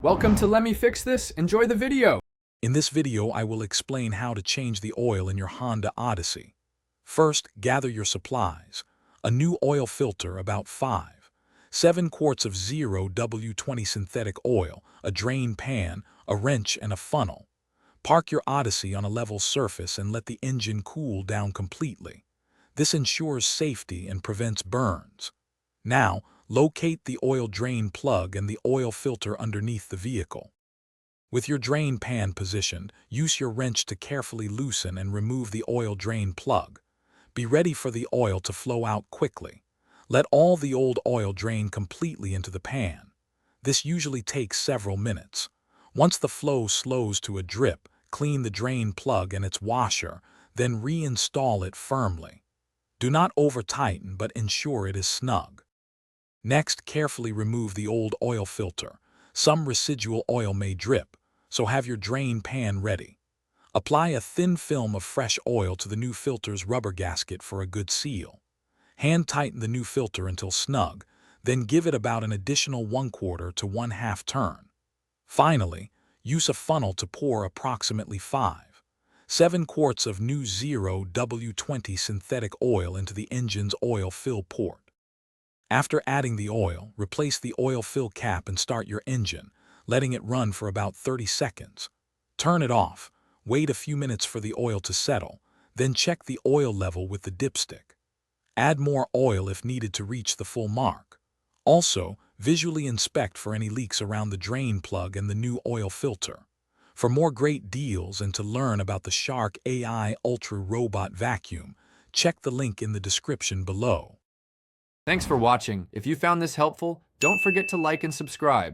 Welcome to Let Me Fix This. Enjoy the video. In this video, I will explain how to change the oil in your Honda Odyssey. First, gather your supplies. A new oil filter, about 7 quarts of 0W20 synthetic oil, a drain pan, a wrench, and a funnel. Park your Odyssey on a level surface and let the engine cool down completely. This ensures safety and prevents burns. Now, locate the oil drain plug and the oil filter underneath the vehicle. With your drain pan positioned, use your wrench to carefully loosen and remove the oil drain plug. Be ready for the oil to flow out quickly. Let all the old oil drain completely into the pan. This usually takes several minutes. Once the flow slows to a drip, clean the drain plug and its washer, then reinstall it firmly. Do not over-tighten, but ensure it is snug. Next, carefully remove the old oil filter. Some residual oil may drip, so have your drain pan ready. Apply a thin film of fresh oil to the new filter's rubber gasket for a good seal. Hand tighten the new filter until snug, then give it about an additional 1/4 to 1/2 turn. Finally, use a funnel to pour approximately 7 quarts of new 0W20 synthetic oil into the engine's oil fill port. After adding the oil, replace the oil fill cap and start your engine, letting it run for about 30 seconds. Turn it off, wait a few minutes for the oil to settle, then check the oil level with the dipstick. Add more oil if needed to reach the full mark. Also, visually inspect for any leaks around the drain plug and the new oil filter. For more great deals and to learn about the Shark AI Ultra Robot Vacuum, check the link in the description below. Thanks for watching. If you found this helpful, don't forget to like and subscribe.